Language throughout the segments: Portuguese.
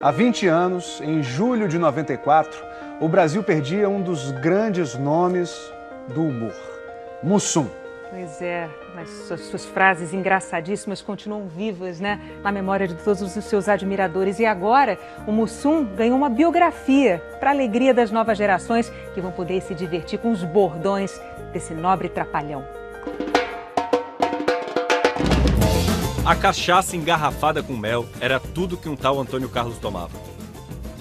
Há 20 anos, em julho de 94, o Brasil perdia um dos grandes nomes do humor, Mussum. Pois é, mas suas frases engraçadíssimas continuam vivas, né? Na memória de todos os seus admiradores. E agora, o Mussum ganhou uma biografia para a alegria das novas gerações que vão poder se divertir com os bordões desse nobre trapalhão. A cachaça engarrafada com mel era tudo que um tal Antônio Carlos tomava.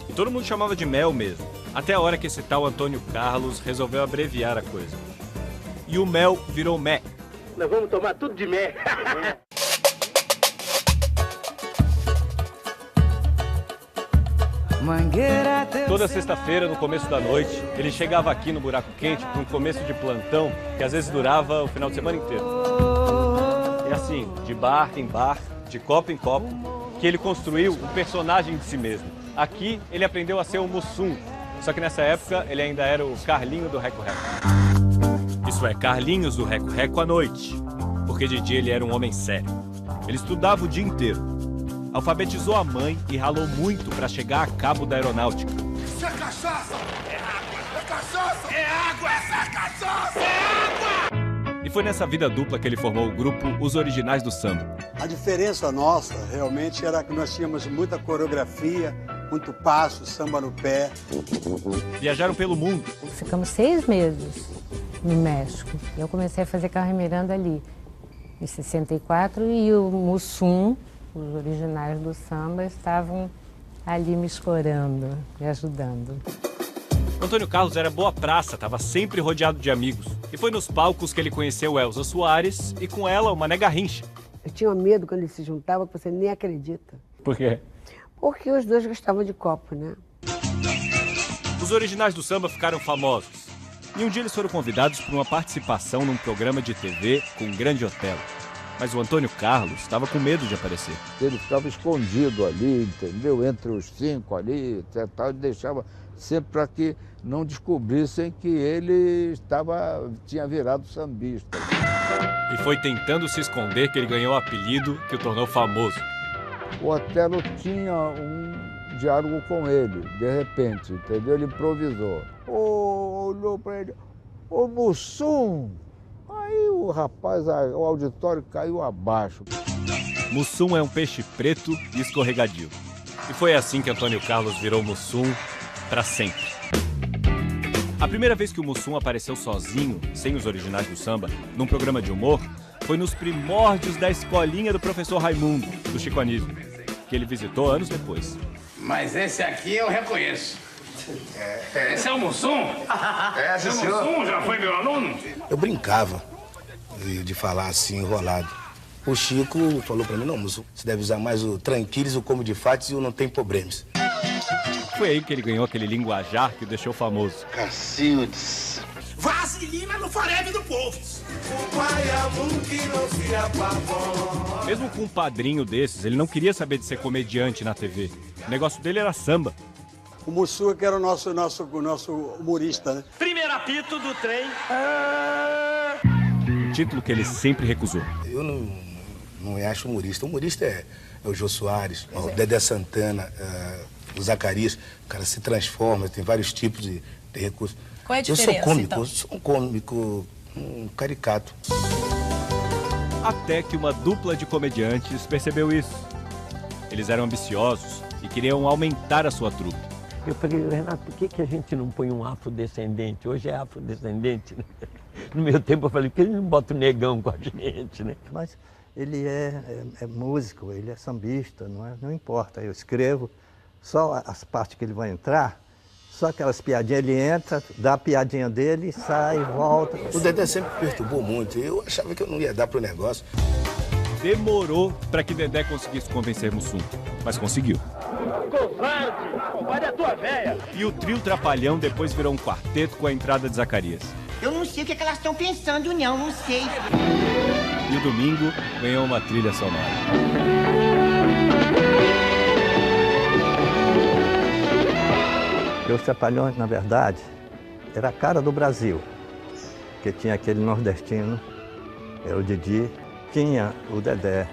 E todo mundo chamava de mel mesmo, até a hora que esse tal Antônio Carlos resolveu abreviar a coisa. E o mel virou mé. Nós vamos tomar tudo de mé. Toda sexta-feira, no começo da noite, ele chegava aqui no Buraco Quente para um começo de plantão que às vezes durava o final de semana inteiro. E assim, de bar em bar, de copo em copo, que ele construiu um personagem de si mesmo. Aqui ele aprendeu a ser o Mussum, só que nessa época ele ainda era o Carlinho do Reco Reco. Isso é, Carlinhos do Reco Reco à noite, porque de dia ele era um homem sério. Ele estudava o dia inteiro, alfabetizou a mãe e ralou muito para chegar a cabo da aeronáutica. Isso é cachaça! É água! É cachaça! É água! Essa é cachaça! É água! E foi nessa vida dupla que ele formou o grupo Os Originais do Samba. A diferença nossa realmente era que nós tínhamos muita coreografia, muito passo, samba no pé. Viajaram pelo mundo. Ficamos 6 meses no México. Eu comecei a fazer Carmen Miranda ali, em 64, e o Mussum, os Originais do Samba, estavam ali me escorando, me ajudando. Antônio Carlos era boa praça, estava sempre rodeado de amigos. E foi nos palcos que ele conheceu Elza Soares e com ela o Mané Garrincha. Eu tinha medo quando eles se juntavam, que você nem acredita. Por quê? Porque os dois gostavam de copo, né? Os Originais do Samba ficaram famosos. E um dia eles foram convidados para uma participação num programa de TV com um grande hotel. Mas o Antônio Carlos estava com medo de aparecer. Ele ficava escondido ali, entendeu? Entre os 5 ali, etc. E deixava sempre para que não descobrissem que ele tinha virado sambista. E foi tentando se esconder que ele ganhou o apelido que o tornou famoso. O Otelo tinha um diálogo com ele, de repente, entendeu? Ele improvisou. Olhou para ele, ô Mussum! Aí o rapaz, o auditório caiu abaixo. Mussum é um peixe preto e escorregadio. E foi assim que Antônio Carlos virou Mussum para sempre. A primeira vez que o Mussum apareceu sozinho, sem os Originais do Samba, num programa de humor, foi nos primórdios da escolinha do professor Raimundo, do Chico Anísio, que ele visitou anos depois. Mas esse aqui eu reconheço. Esse é o Mussum? Esse O Mussum já foi meu aluno? Eu brincava de falar assim, enrolado. O Chico falou pra mim, não, Mussum, você deve usar mais o tranquilos, o como de fatos e o não tem problemas. Foi aí que ele ganhou aquele linguajar que o deixou famoso. Cacildes. Vaselina no farebe do povo. Mesmo com um padrinho desses, ele não queria saber de ser comediante na TV. O negócio dele era samba. O Mussum que era o nosso humorista, né? Primeiro apito do trem. Um título que ele sempre recusou. Eu não acho humorista. Humorista é o Jô Soares, o Dedé Santana, o Zacarias. O cara se transforma, tem vários tipos de recursos. Qual é a diferença, eu sou cômico, então? eu sou um cômico, um caricato. Até que uma dupla de comediantes percebeu isso. Eles eram ambiciosos e queriam aumentar a sua trupe. Eu falei, Renato, por que a gente não põe um afrodescendente? Hoje é afrodescendente, né? No meu tempo eu falei, por que ele não bota o negão com a gente, né? Mas ele é músico, ele é sambista, não importa. Eu escrevo só as partes que ele vai entrar, só aquelas piadinhas, ele entra, dá a piadinha dele, sai, volta. O Dedé sempre perturbou muito, eu achava que eu não ia dar pro negócio. Demorou para que Dedé conseguisse convencer Mussum, mas conseguiu. Covarde é a tua véia. E o trio Trapalhão depois virou um quarteto com a entrada de Zacarias. Eu não sei o que elas estão pensando, não sei. E o domingo ganhou uma trilha sonora. Os Trapalhões, na verdade, era a cara do Brasil, porque tinha aquele nordestino, era o Didi, tinha o Dedé,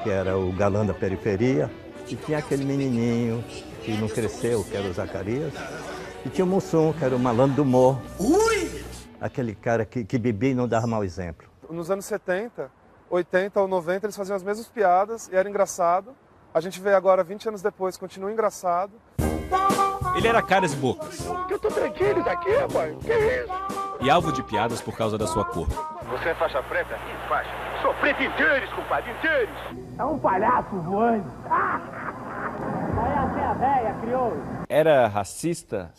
que era o galã da periferia, E tinha aquele menininho que não cresceu, que era o Zacarias. E tinha o Mussum, que era o malandro do humor. Ui! Aquele cara que bebia e não dava mau exemplo. Nos anos 70, 80 ou 90, eles faziam as mesmas piadas e era engraçado. A gente vê agora, 20 anos depois, continua engraçado. Ele era caras e bocas. Eu tô tranquilo daqui, rapaz. Que isso? E alvo de piadas por causa da sua cor. Você é faixa preta? Que faixa? Sou preto inteiros, compadre, inteiros. É um palhaço voando. Aí a véia criou. Era racista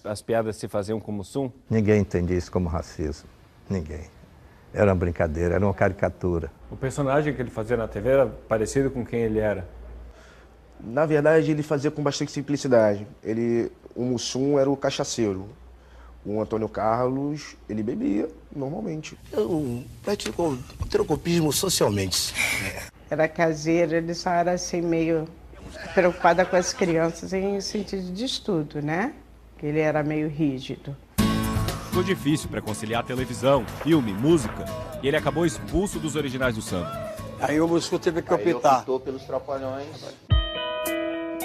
as piadas se faziam com o Mussum? Ninguém entendia isso como racismo. Ninguém. Era uma brincadeira, era uma caricatura. O personagem que ele fazia na TV era parecido com quem ele era? Na verdade, ele fazia com bastante simplicidade. O Mussum era o cachaceiro. O Antônio Carlos, ele bebia normalmente. Eu pratico heterocopismo socialmente. Era caseiro, ele só era assim meio preocupada com as crianças em sentido de estudo, né? Que ele era meio rígido. Ficou difícil para conciliar televisão, filme, música, e ele acabou expulso dos originais do samba. Aí o Mussum teve que optar. Ele optou pelos Trapalhões.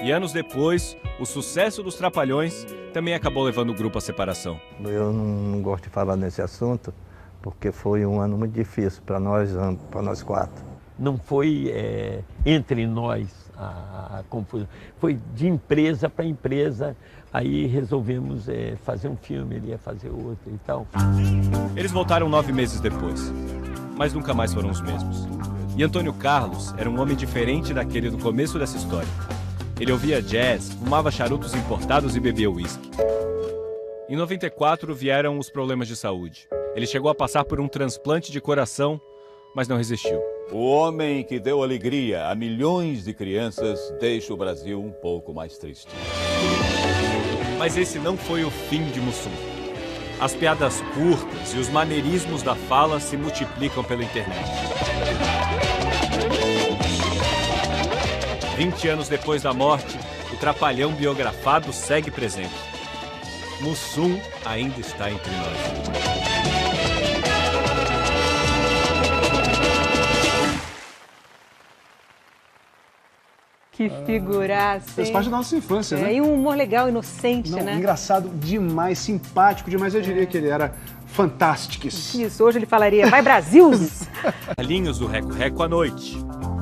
E anos depois, o sucesso dos Trapalhões também acabou levando o grupo à separação. Eu não gosto de falar nesse assunto, porque foi um ano muito difícil para nós quatro. Não foi entre nós a confusão, foi de empresa para empresa. Aí resolvemos fazer um filme, ele ia fazer outro e tal. Eles voltaram 9 meses depois, mas nunca mais foram os mesmos. E Antônio Carlos era um homem diferente daquele do começo dessa história. Ele ouvia jazz, fumava charutos importados e bebia uísque. Em 94 vieram os problemas de saúde. Ele chegou a passar por um transplante de coração, mas não resistiu. O homem que deu alegria a milhões de crianças deixa o Brasil um pouco mais triste. Mas esse não foi o fim de Mussum. As piadas curtas e os maneirismos da fala se multiplicam pela internet. 20 anos depois da morte, o Trapalhão biografado segue presente. Mussum ainda está entre nós. Que figuraça, Fez parte da nossa infância, né? E um humor legal, inocente, né? Engraçado demais, simpático demais. Eu diria que ele era fantástico. Isso, hoje ele falaria, vai Brasil! Carlinhos do Reco Reco à noite,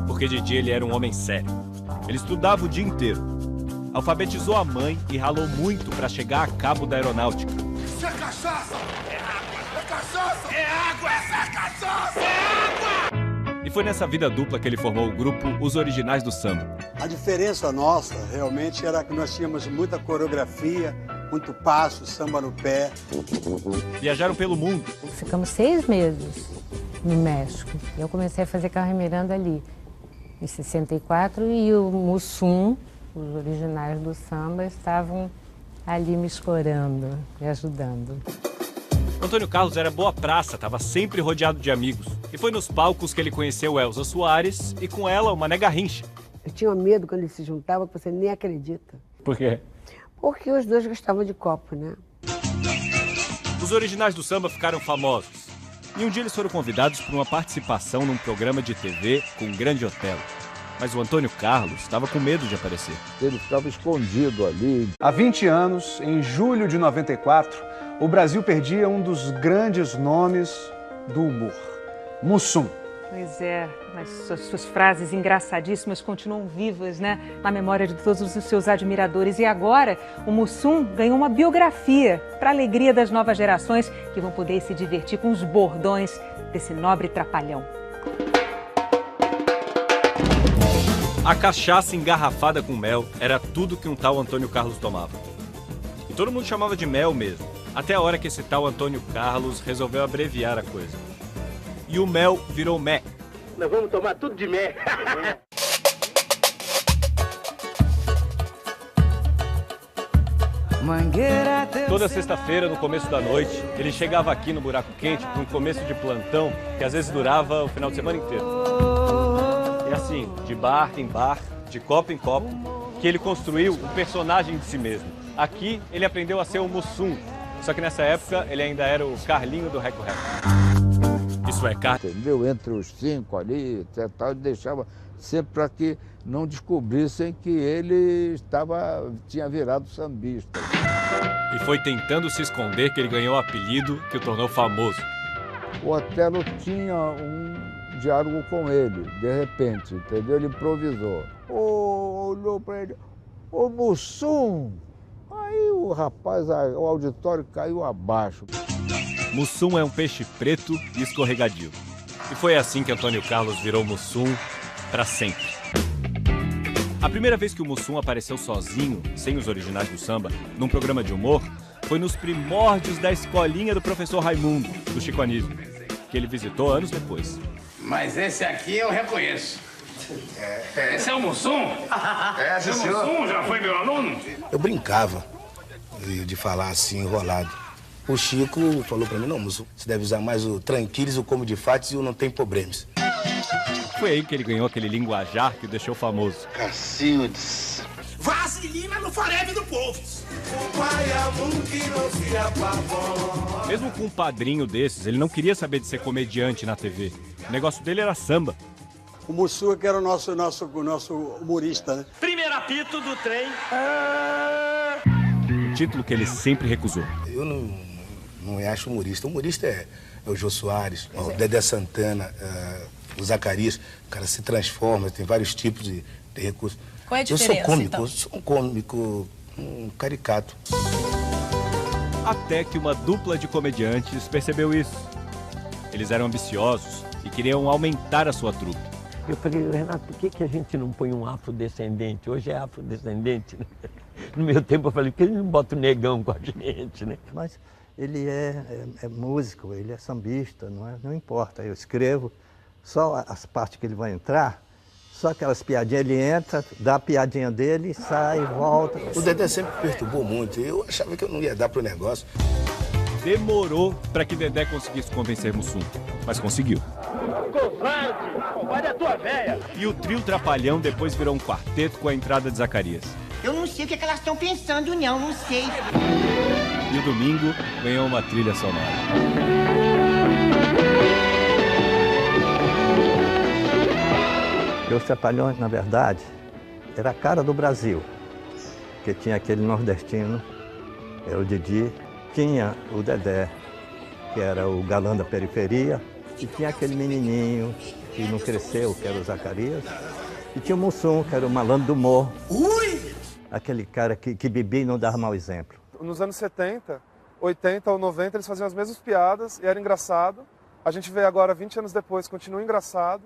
porque de dia ele era um homem sério. Ele estudava o dia inteiro. Alfabetizou a mãe e ralou muito para chegar a cabo da aeronáutica. Isso é cachaça! É água! É cachaça! É água! Essa é cachaça! É água! E foi nessa vida dupla que ele formou o grupo Os Originais do Samba. A diferença nossa, realmente, era que nós tínhamos muita coreografia, muito passo, samba no pé. Viajaram pelo mundo. Ficamos 6 meses no México. Eu comecei a fazer Carmen Miranda ali, em 64, e o Mussum, os originais do samba, estavam ali me escorando, me ajudando. Antônio Carlos era boa praça, estava sempre rodeado de amigos. E foi nos palcos que ele conheceu Elza Soares e com ela o Mané Garrincha. Eu tinha medo quando eles se juntavam, que você nem acredita. Por quê? Porque os dois gostavam de copo, né? Os originais do samba ficaram famosos. E um dia eles foram convidados para uma participação num programa de TV com um grande hotel. Mas o Antônio Carlos estava com medo de aparecer. Ele ficava escondido ali. Há 20 anos, em julho de 94, o Brasil perdia um dos grandes nomes do humor, Mussum. Pois é, mas suas frases engraçadíssimas continuam vivas, né? Na memória de todos os seus admiradores. E agora, o Mussum ganhou uma biografia para a alegria das novas gerações que vão poder se divertir com os bordões desse nobre trapalhão. A cachaça engarrafada com mel era tudo que um tal Antônio Carlos tomava. E todo mundo chamava de mel mesmo, até a hora que esse tal Antônio Carlos resolveu abreviar a coisa. E o mel virou mé. Nós vamos tomar tudo de mé. Toda sexta-feira, no começo da noite, ele chegava aqui no Buraco Quente para um começo de plantão que às vezes durava o final de semana inteiro. E assim, de bar em bar, de copo em copo, que ele construiu um personagem de si mesmo. Aqui, ele aprendeu a ser o Mussum, só que nessa época ele ainda era o Carlinho do Reco Reco. E suecar. Entendeu? Entre os 5 ali, tal, ele deixava sempre para que não descobrissem que ele tinha virado sambista. E foi tentando se esconder que ele ganhou o apelido que o tornou famoso. O Otelo tinha um diálogo com ele, de repente, entendeu? Ele improvisou. Olhou para ele, ô Mussum! Aí o rapaz, o auditório caiu abaixo. Mussum é um peixe preto e escorregadio. E foi assim que Antônio Carlos virou Mussum para sempre. A primeira vez que o Mussum apareceu sozinho, sem os originais do samba, num programa de humor, foi nos primórdios da escolinha do professor Raimundo, do Chico Anísio, que ele visitou anos depois. Mas esse aqui eu reconheço. Esse é o Mussum? Esse é o Mussum? Já foi meu aluno? Eu brincava de falar assim, enrolado. O Chico falou pra mim, não, Mussum, você deve usar mais o tranquilis, o como de fatos e o não tem problemas. Foi aí que ele ganhou aquele linguajar que o deixou famoso. Cacildes. Vaselina no farebe do povo. Mesmo com um padrinho desses, ele não queria saber de ser comediante na TV. O negócio dele era samba. O Mussum que era o nosso humorista, né? Primeiro apito do trem. Um título que ele sempre recusou. Eu não acho humorista. Humorista é o Jô Soares, o Dedé Santana, o Zacarias. O cara se transforma, tem vários tipos de recursos. Qual é a diferença, eu sou cômico, então? eu sou um cômico, um caricato. Até que uma dupla de comediantes percebeu isso. Eles eram ambiciosos e queriam aumentar a sua trupe. Eu falei, Renato, por que a gente não põe um afrodescendente? Hoje é afrodescendente, né? No meu tempo eu falei, por que ele não bota o negão com a gente, né? Mas ele é músico, ele é sambista, não importa. Eu escrevo, só as partes que ele vai entrar, só aquelas piadinhas, ele entra, dá a piadinha dele, sai, volta. O Dedé sempre perturbou muito, eu achava que eu não ia dar pro negócio. Demorou para que Dedé conseguisse convencer Mussum, mas conseguiu. Covarde, a tua véia. E o trio Trapalhão depois virou um quarteto com a entrada de Zacarias. Eu não sei o que elas estão pensando, não sei. E o Domingo ganhou uma trilha sonora. Os Trapalhões, na verdade, era a cara do Brasil, porque tinha aquele nordestino, era o Didi, tinha o Dedé, que era o galã da periferia, e tinha aquele menininho que não cresceu, que era o Zacarias, e tinha o Mussum, que era o malandro do morro, aquele cara que bebia e não dava mau exemplo. Nos anos 70, 80 ou 90, eles faziam as mesmas piadas e era engraçado. A gente vê agora, 20 anos depois, continua engraçado.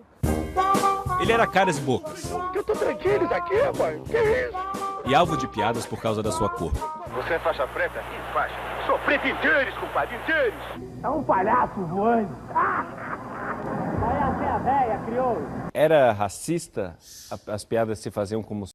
Ele era caras e bocas. Eu tô tranquilo daqui, rapaz. Que isso? E alvo de piadas por causa da sua cor. Você é faixa preta? Que faixa? Sou preto inteiros, compadre, inteiros. É um palhaço voando. Vai até a véia, criou. Era racista as piadas que se faziam como